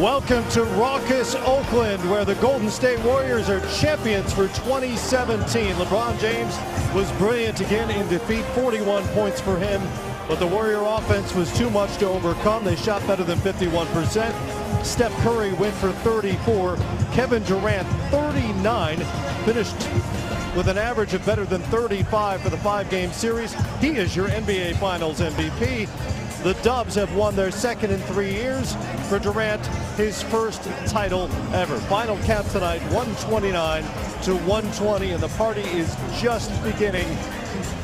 Welcome to raucous Oakland, where the Golden State Warriors are champions for 2017. LeBron James was brilliant again in defeat, 41 points for him, but the Warrior offense was too much to overcome. They shot better than 51%. Steph Curry went for 34. Kevin Durant, 39, finished with an average of better than 35 for the 5-game series. He is your NBA Finals MVP. The Dubs have won their second in 3 years. For Durant, his first title ever. Final count tonight, 129-120, and the party is just beginning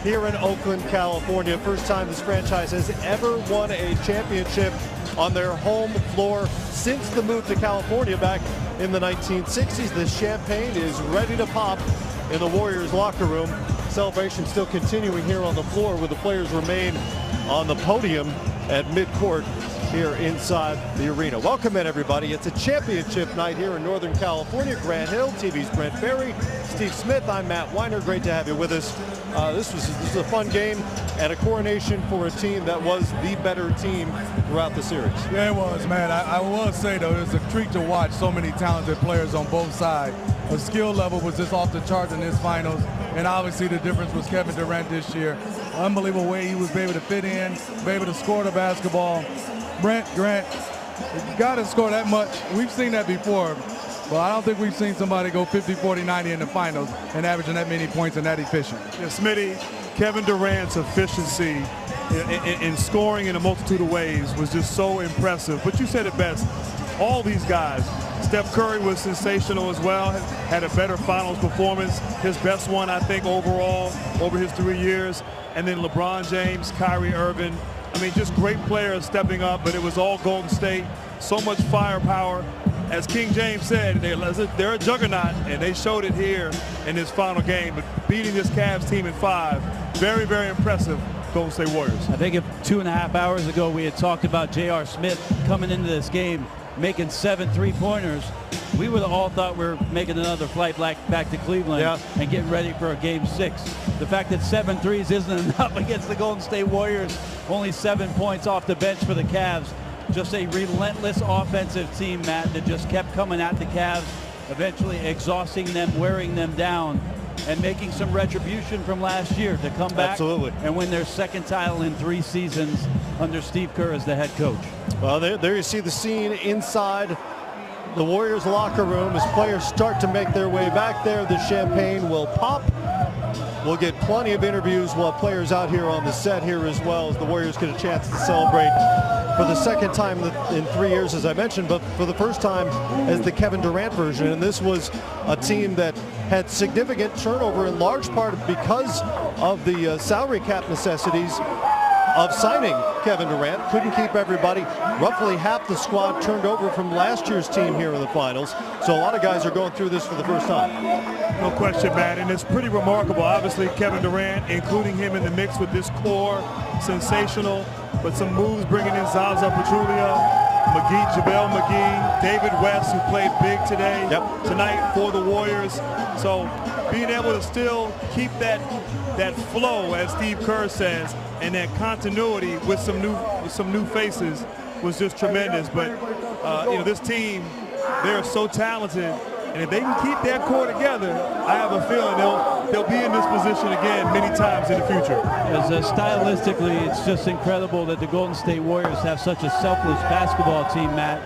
here in Oakland, California. First time this franchise has ever won a championship on their home floor since the move to California back in the 1960s. The champagne is ready to pop in the Warriors locker room. Celebration still continuing here on the floor, where the players remain on the podium at midcourt here inside the arena. Welcome in, everybody. It's a championship night here in Northern California. Grant Hill, TV's Brent Barry, Steve Smith. I'm Matt Weiner. Great to have you with us. This was a fun game and a coronation for a team that was the better team throughout the series. Yeah, it was, man. I will say, though, it was a treat to watch so many talented players on both sides. The skill level was just off the charts in this finals, and obviously the difference was Kevin Durant this year. Unbelievable way he was able to fit in, be able to score the basketball. Grant, you got to score that much. We've seen that before, but I don't think we've seen somebody go 50, 40, 90 in the finals and averaging that many points and that efficient. Yeah, Smitty, Kevin Durant's efficiency in scoring in a multitude of ways was just so impressive. But you said it best. All these guys, Steph Curry was sensational as well, had a better finals performance, his best one, I think, overall over his 3 years. And then LeBron James, Kyrie Irving. I mean, just great players stepping up, but it was all Golden State. So much firepower. As King James said, they're a juggernaut, and they showed it here in this final game. But beating this Cavs team in 5, very, very impressive. Golden State Warriors. I think if 2.5 hours ago we had talked about J.R. Smith coming into this game making 7 3-pointers, we would have all thought we were making another flight back to Cleveland and getting ready for a Game 6. The fact that 7 threes isn't enough against the Golden State Warriors, only 7 points off the bench for the Cavs. Just a relentless offensive team, Matt, that just kept coming at the Cavs, eventually exhausting them, wearing them down, and making some retribution from last year to come back and win their second title in 3 seasons under Steve Kerr as the head coach. Well, there you see the scene inside the Warriors locker room as players start to make their way back there. The champagne will pop. We'll get plenty of interviews. We'll have players out here on the set here as well, as the Warriors get a chance to celebrate for the second time in 3 years, as I mentioned, but for the first time as the Kevin Durant version. And this was a team that had significant turnover, in large part because of the salary cap necessities of signing Kevin Durant. Couldn't keep everybody. Roughly half the squad turned over from last year's team here in the finals. So a lot of guys are going through this for the first time. No question, Matt, and it's pretty remarkable. Obviously, Kevin Durant, including him in the mix with this core, sensational. But some moves bringing in Zaza Pachulia, JaVale McGee, David West, who played big today, tonight for the Warriors. So being able to still keep that flow, as Steve Kerr says, and that continuity with some new faces was just tremendous. But you know, this team, they're so talented, and if they can keep that core together, I have a feeling they'll be in this position again many times in the future. Stylistically, it's just incredible that the Golden State Warriors have such a selfless basketball team, Matt.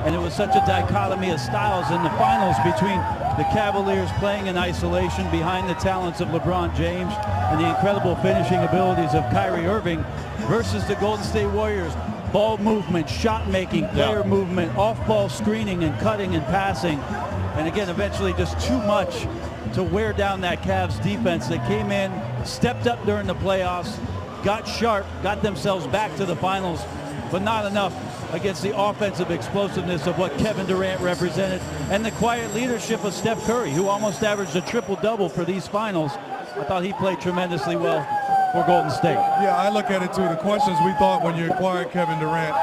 And it was such a dichotomy of styles in the finals between the Cavaliers playing in isolation behind the talents of LeBron James and the incredible finishing abilities of Kyrie Irving versus the Golden State Warriors. Ball movement, shot making, player movement, off-ball screening and cutting and passing. And again, eventually just too much to wear down that Cavs defense that came in, stepped up during the playoffs, got sharp, got themselves back to the finals, but not enough against the offensive explosiveness of what Kevin Durant represented and the quiet leadership of Steph Curry, who almost averaged a triple-double for these finals. I thought he played tremendously well for Golden State. Yeah, I look at it too. The questions we thought when you acquired Kevin Durant,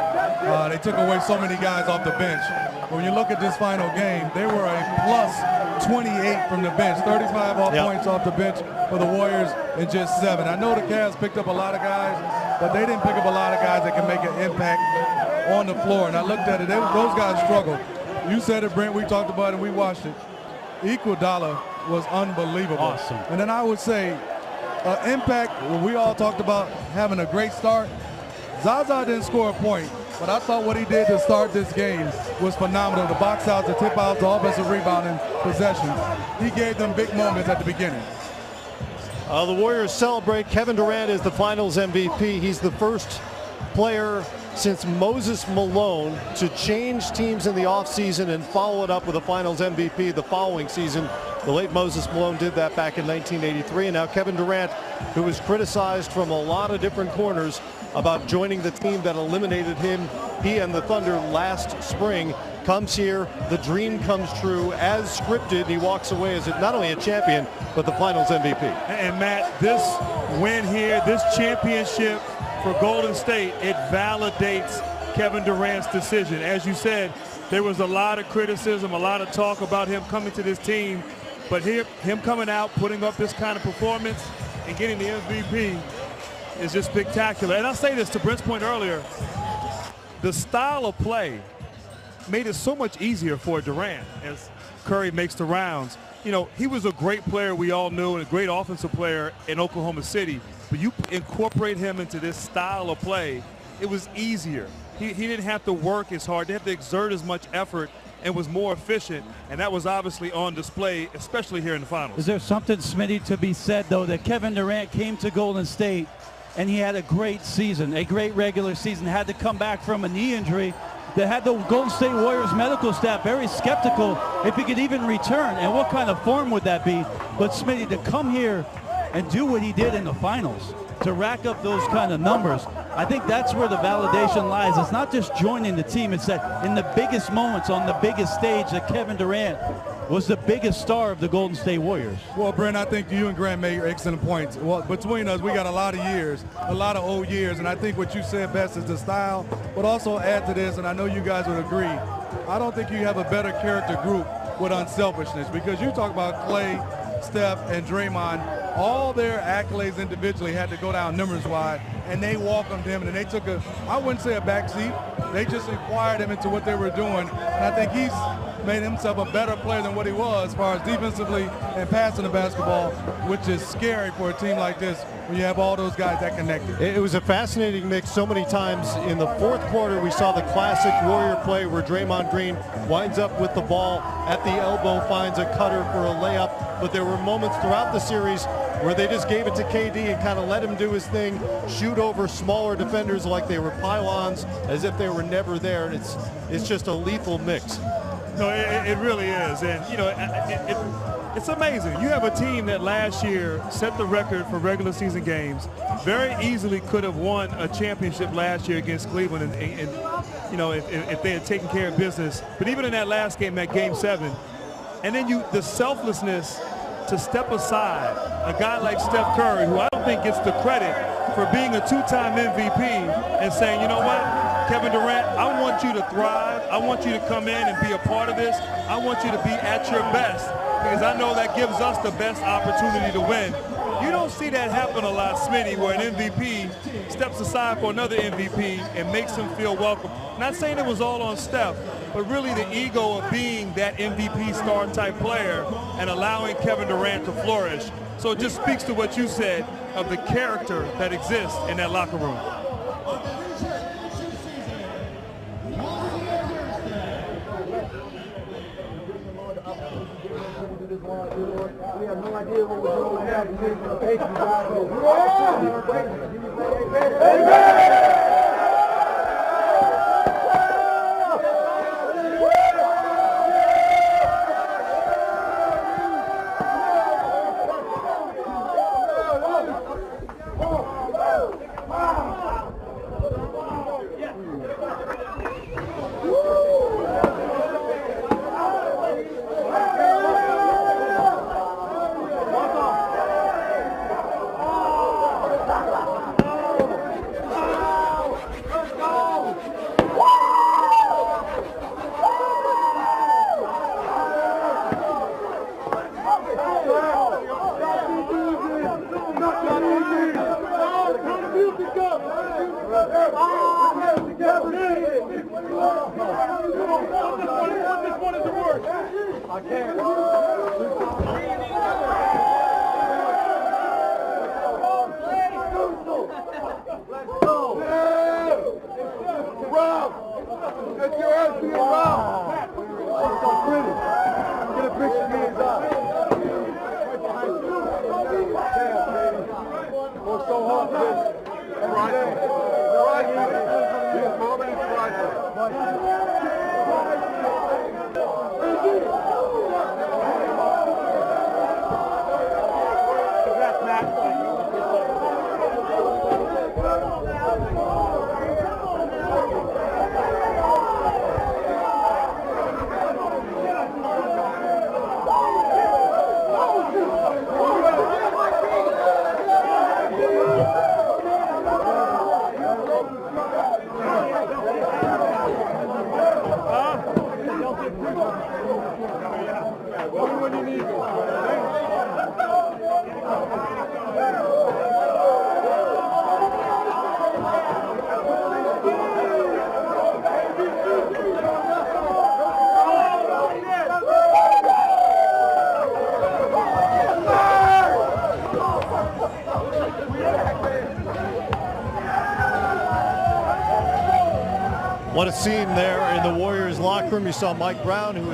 they took away so many guys off the bench. When you look at this final game, they were a plus 28 from the bench, 35 points off the bench for the Warriors and just 7. I know the Cavs picked up a lot of guys, but they didn't pick up a lot of guys that can make an impact on the floor, and I looked at it. Those guys struggled. You said it, Brent. We talked about it. We watched it. Iguodala was unbelievable. Awesome. And then I would say impact, we all talked about having a great start. Zaza didn't score a point, but I thought what he did to start this game was phenomenal. The box outs, the tip outs, the offensive rebounding, possessions. He gave them big moments at the beginning. The Warriors celebrate. Kevin Durant is the Finals MVP. He's the first player since Moses Malone to change teams in the offseason and follow it up with a Finals MVP the following season. The late Moses Malone did that back in 1983. And now Kevin Durant, who was criticized from a lot of different corners about joining the team that eliminated him, he and the Thunder last spring, comes here. The dream comes true as scripted. He walks away as not only a champion, but the Finals MVP. And Matt, this win here, this championship for Golden State, it validates Kevin Durant's decision. As you said, there was a lot of criticism, a lot of talk about him coming to this team, but here, him coming out, putting up this kind of performance and getting the MVP is just spectacular. And I'll say this to Brent's point earlier, the style of play made it so much easier for Durant as Curry makes the rounds. You know, he was a great player, we all knew, and a great offensive player in Oklahoma City. But you incorporate him into this style of play, it was easier. He didn't have to work as hard, didn't have to exert as much effort, and was more efficient. And that was obviously on display, especially here in the finals. Is there something, Smitty, to be said, though, that Kevin Durant came to Golden State and he had a great season, a great regular season, had to come back from a knee injury that had the Golden State Warriors medical staff very skeptical if he could even return, and what kind of form would that be? But Smitty, to come here and do what he did in the finals, to rack up those kind of numbers, I think that's where the validation lies. It's not just joining the team, it's that in the biggest moments on the biggest stage that Kevin Durant was the biggest star of the Golden State Warriors. Well, Brent, I think you and Grant made excellent points. Well, between us, we got a lot of years, a lot of old years, and I think what you said best is the style, but also add to this, and I know you guys would agree, I don't think you have a better character group with unselfishness, because you talk about Clay, Steph, and Draymond, all their accolades individually had to go down numbers wide, and they welcomed him, and they took a, I wouldn't say a backseat, they just inquired him into what they were doing, and I think he's made himself a better player than what he was as far as defensively and passing the basketball, which is scary for a team like this when you have all those guys that connected. It was a fascinating mix so many times. In the fourth quarter, we saw the classic Warrior play where Draymond Green winds up with the ball at the elbow, finds a cutter for a layup, but there were moments throughout the series where they just gave it to KD and kind of let him do his thing, shoot over smaller defenders like they were pylons, as if they were never there, and it's just a lethal mix. No, it really is, and you know, it's amazing. You have a team that last year set the record for regular season games, very easily could have won a championship last year against Cleveland, and you know, if they had taken care of business. But even in that last game, that Game 7, and then the selflessness to step aside, a guy like Steph Curry, who I don't think gets the credit for being a two-time MVP, and saying, you know what, Kevin Durant, I want you to thrive. I want you to come in and be a part of this. I want you to be at your best, because I know that gives us the best opportunity to win. You don't see that happen a lot, Smitty, where an MVP steps aside for another MVP and makes him feel welcome. Not saying it was all on Steph, but really the ego of being that MVP star type player and allowing Kevin Durant to flourish. So it just speaks to what you said of the character that exists in that locker room. We have no idea what we're doing. Thank you, guys. I can't. Let's go. Rob, get your ass here, Rob. It's so pretty. Get a picture of me and Doc. Work so hard for this. Every day. This moment is priceless. Congrats, Matt. What a scene there in the Warriors locker room. You saw Mike Brown, who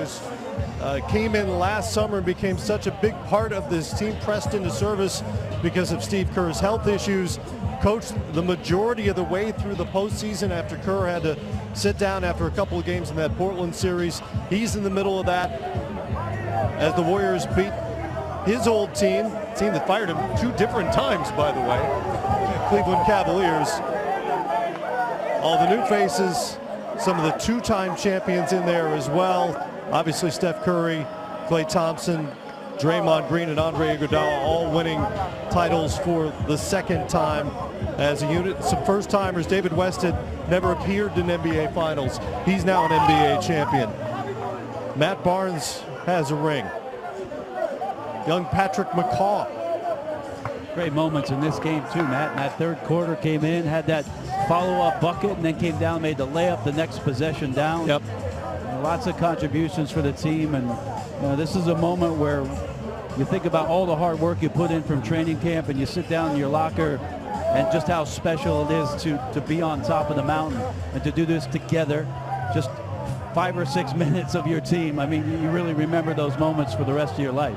came in last summer and became such a big part of this team, pressed into service because of Steve Kerr's health issues, coached the majority of the way through the postseason after Kerr had to sit down after a couple of games in that Portland series. He's in the middle of that as the Warriors beat his old team that fired him 2 different times, by the way, Cleveland Cavaliers. All the new faces, some of the 2-time champions in there as well. Obviously Steph Curry, Klay Thompson, Draymond Green, and Andre Iguodala all winning titles for the 2nd time as a unit. Some first-timers. David West had never appeared in NBA Finals. He's now an NBA champion. Matt Barnes has a ring. Young Patrick McCaw. Great moments in this game too, Matt. In that 3rd quarter, came in, had that follow-up bucket, and then came down, made the layup the next possession down. Yep. Lots of contributions for the team, and this is a moment where you think about all the hard work you put in from training camp, and you sit down in your locker, and just how special it is to be on top of the mountain and to do this together. Just 5 or 6 minutes of your team. I mean, you really remember those moments for the rest of your life.